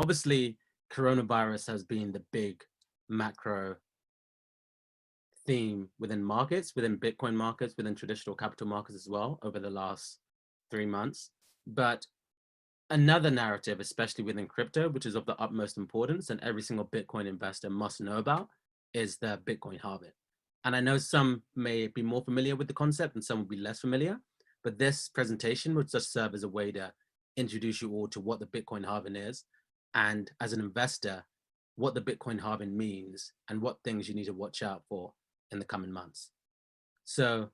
obviously, coronavirus has been the big macro theme within markets, within Bitcoin markets, within traditional capital markets as well over the last 3 months. But another narrative, especially within crypto, which is of the utmost importance and every single Bitcoin investor must know about, is the Bitcoin halving. And I know some may be more familiar with the concept and some will be less familiar, but this presentation would just serve as a way to introduce you all to what the Bitcoin halving is, and as an investor, what the Bitcoin halving means and what things you need to watch out for in the coming months. So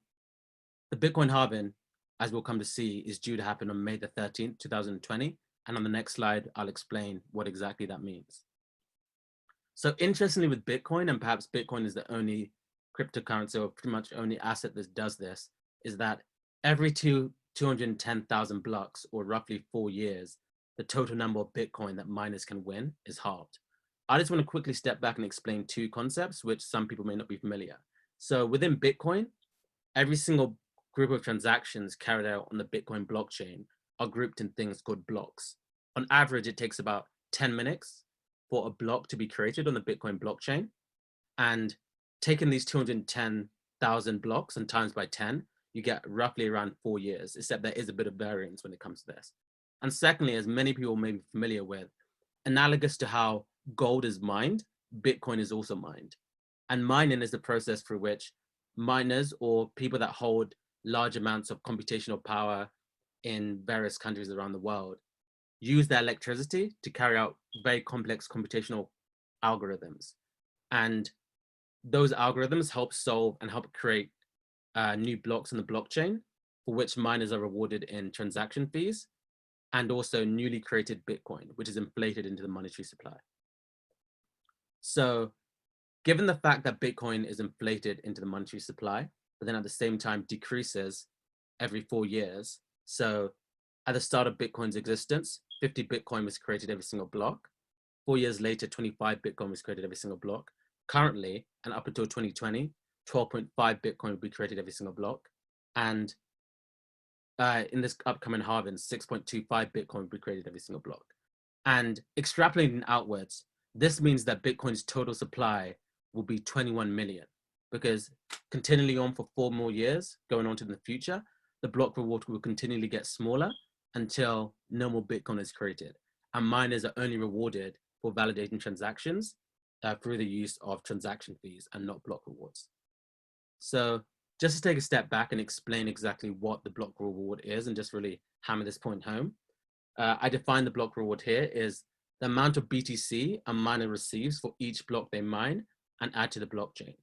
the Bitcoin halving, as we'll come to see, is due to happen on May the 13th, 2020. And on the next slide, I'll explain what exactly that means. So interestingly with Bitcoin, and perhaps Bitcoin is the only cryptocurrency or pretty much only asset that does this, is that every 210,000 blocks, or roughly 4 years, the total number of Bitcoin that miners can win is halved. I just want to quickly step back and explain two concepts which some people may not be familiar. So within Bitcoin, every single group of transactions carried out on the Bitcoin blockchain are grouped in things called blocks. On average, it takes about 10 minutes for a block to be created on the Bitcoin blockchain. And taking these 210,000 blocks and times by 10, you get roughly around 4 years, except there is a bit of variance when it comes to this. And secondly, as many people may be familiar with, analogous to how gold is mined, Bitcoin is also mined. And mining is the process through which miners or people that hold large amounts of computational power in various countries around the world use their electricity to carry out very complex computational algorithms. And those algorithms help solve and help create new blocks in the blockchain, for which miners are rewarded in transaction fees, and also newly created Bitcoin, which is inflated into the monetary supply. So given the fact that Bitcoin is inflated into the monetary supply, but then at the same time decreases every 4 years. So at the start of Bitcoin's existence, 50 Bitcoin was created every single block. 4 years later, 25 Bitcoin was created every single block. Currently, and up until 2020, 12.5 Bitcoin will be created every single block. And in this upcoming halving, 6.25 Bitcoin will be created every single block. And extrapolating outwards, this means that Bitcoin's total supply will be 21 million, because continually on for 4 more years, going on to the future, the block reward will continually get smaller until no more Bitcoin is created. And miners are only rewarded for validating transactions through the use of transaction fees and not block rewards. So just to take a step back and explain exactly what the block reward is and just really hammer this point home, I define the block reward here is the amount of BTC a miner receives for each block they mine and add to the blockchain.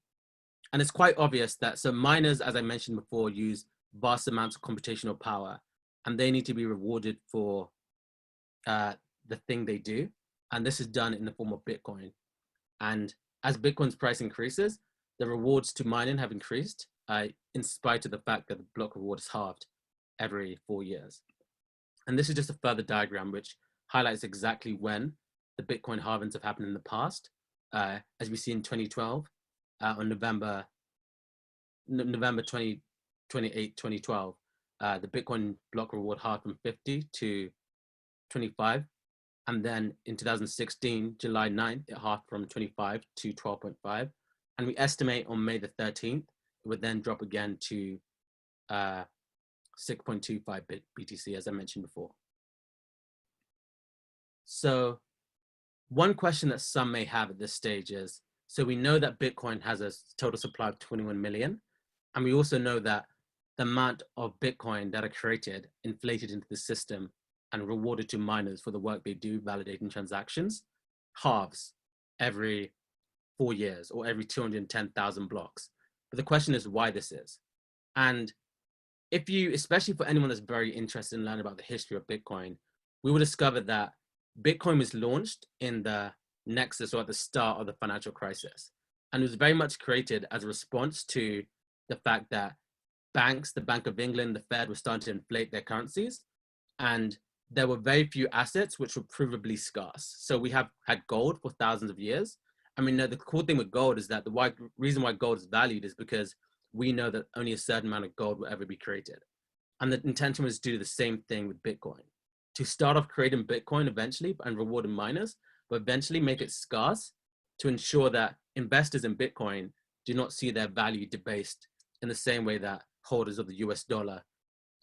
And it's quite obvious that so miners, as I mentioned before, use vast amounts of computational power, and they need to be rewarded for the thing they do. And this is done in the form of Bitcoin. And as Bitcoin's price increases, the rewards to mining have increased in spite of the fact that the block reward is halved every 4 years. And this is just a further diagram which highlights exactly when the Bitcoin halvings have happened in the past. As we see in 2012, on November 28, 2012, the Bitcoin block reward halved from 50 to 25. And then in 2016, July 9th, it halved from 25 to 12.5. And we estimate on May the 13th, it would then drop again to 6.25 BTC, as I mentioned before. So one question that some may have at this stage is, so we know that Bitcoin has a total supply of 21 million. And we also know that the amount of Bitcoin that are created, inflated into the system and rewarded to miners for the work they do validating transactions, halves every 4 years or every 210,000 blocks. But the question is why this is. And if you, especially for anyone that's very interested in learning about the history of Bitcoin, we will discover that Bitcoin was launched in the nexus or at the start of the financial crisis. And it was very much created as a response to the fact that banks, the Bank of England, the Fed were starting to inflate their currencies. And there were very few assets which were provably scarce. So we have had gold for thousands of years. I mean, the cool thing with gold is that the reason why gold is valued is because we know that only a certain amount of gold will ever be created. And the intention was to do the same thing with Bitcoin. to start off creating Bitcoin eventually and rewarding miners, but eventually make it scarce to ensure that investors in Bitcoin do not see their value debased in the same way that holders of the US dollar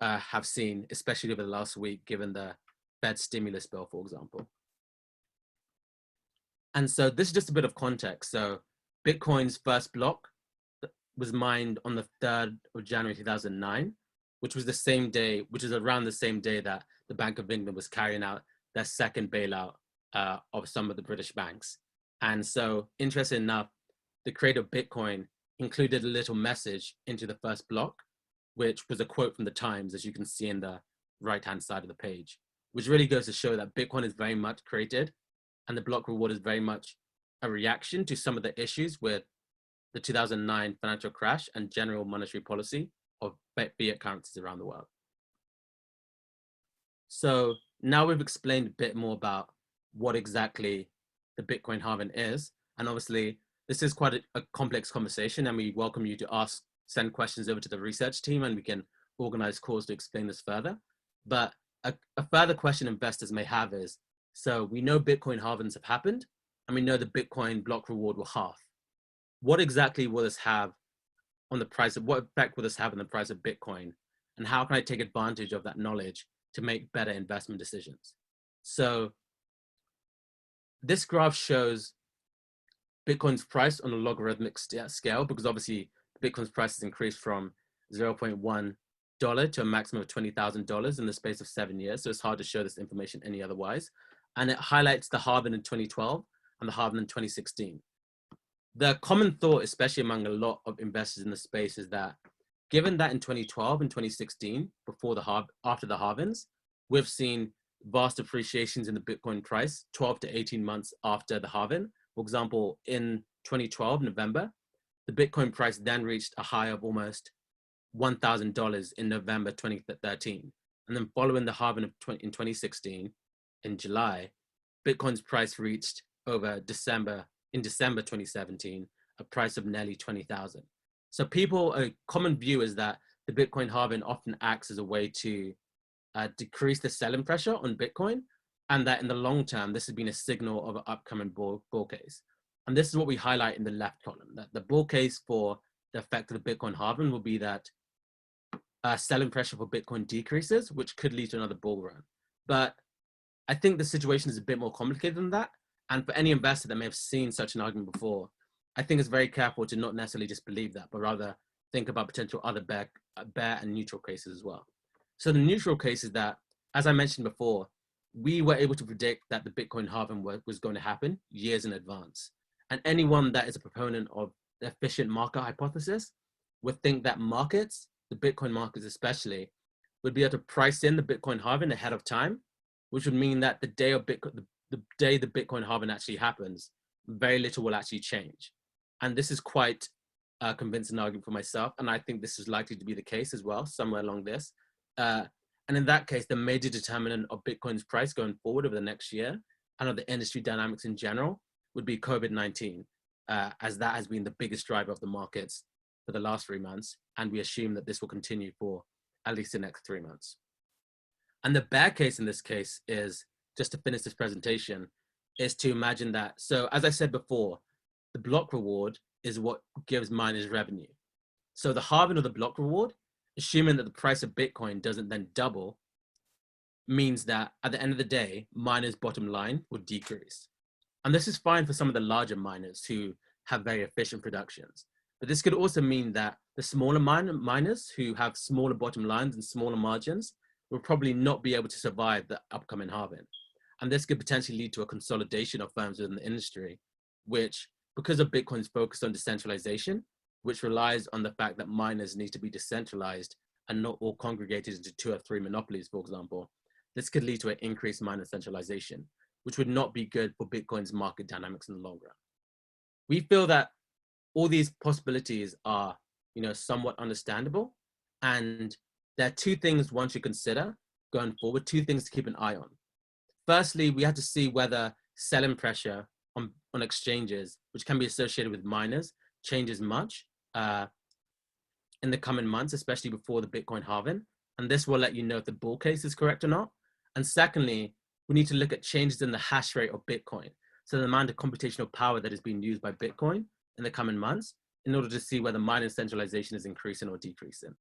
have seen, especially over the last week, given the Fed stimulus bill, for example. And so this is just a bit of context. So Bitcoin's first block was mined on the 3rd of January 2009, which was the same day, which is around the same day that the Bank of England was carrying out their second bailout of some of the British banks. And so, interesting enough, the creator of Bitcoin included a little message into the first block, which was a quote from the Times, as you can see in the right-hand side of the page, which really goes to show that Bitcoin is very much created, and the block reward is very much a reaction to some of the issues with the 2009 financial crash and general monetary policy of fiat currencies around the world. So now we've explained a bit more about what exactly the Bitcoin halving is. And obviously, this is quite a complex conversation, and we welcome you to send questions over to the research team, and we can organize calls to explain this further. But a further question investors may have is, so we know Bitcoin halvings have happened, and we know the Bitcoin block reward will halve. What exactly will this have on the price of, what effect will this have on the price of Bitcoin? And how can I take advantage of that knowledge to make better investment decisions? So this graph shows Bitcoin's price on a logarithmic scale, because obviously Bitcoin's price has increased from $0.1 to a maximum of $20,000 in the space of 7 years. So it's hard to show this information any otherwise. And it highlights the halving in 2012 and the halving in 2016. The common thought, especially among a lot of investors in the space, is that given that in 2012 and 2016, after the halvings, we've seen vast appreciations in the Bitcoin price 12 to 18 months after the halving. For example, in 2012, November, the Bitcoin price then reached a high of almost $1,000 in November 2013. And then following the halving in 2016, in July, Bitcoin's price reached in December 2017, a price of nearly 20,000. So a common view is that the Bitcoin halving often acts as a way to decrease the selling pressure on Bitcoin, and that in the long term, this has been a signal of an upcoming bull case. And this is what we highlight in the left column, that the bull case for the effect of the Bitcoin halving will be that selling pressure for Bitcoin decreases, which could lead to another bull run. But I think the situation is a bit more complicated than that. And for any investor that may have seen such an argument before, I think it's very careful to not necessarily just believe that, but rather think about potential other bear and neutral cases as well. So the neutral case is that, as I mentioned before, we were able to predict that the Bitcoin halving was going to happen years in advance. And anyone that is a proponent of the efficient market hypothesis would think that markets, the Bitcoin markets especially, would be able to price in the Bitcoin halving ahead of time, which would mean that the day the Bitcoin halving actually happens, very little will actually change. And this is quite a convincing argument for myself. And I think this is likely to be the case as well, somewhere along this. And in that case, the major determinant of Bitcoin's price going forward over the next year and of the industry dynamics in general would be COVID-19, as that has been the biggest driver of the markets for the last 3 months. And we assume that this will continue for at least the next 3 months. And the bear case in this case is, just to finish this presentation, is to imagine that, so as I said before, the block reward is what gives miners revenue. So the halving of the block reward, assuming that the price of Bitcoin doesn't then double, means that at the end of the day, miners' bottom line would decrease. And this is fine for some of the larger miners who have very efficient productions. But this could also mean that the smaller miners who have smaller bottom lines and smaller margins will probably not be able to survive the upcoming halving. And this could potentially lead to a consolidation of firms within the industry, which, because of Bitcoin's focus on decentralization, which relies on the fact that miners need to be decentralized and not all congregated into 2 or 3 monopolies, for example, this could lead to an increased miner centralization, which would not be good for Bitcoin's market dynamics in the long run. We feel that all these possibilities are, somewhat understandable. And there are 2 things one should consider going forward, 2 things to keep an eye on. Firstly, we have to see whether selling pressure on exchanges, which can be associated with miners, changes much in the coming months, especially before the Bitcoin halving. And this will let you know if the bull case is correct or not. And secondly, we need to look at changes in the hash rate of Bitcoin. So the amount of computational power that is being used by Bitcoin in the coming months in order to see whether mining centralization is increasing or decreasing.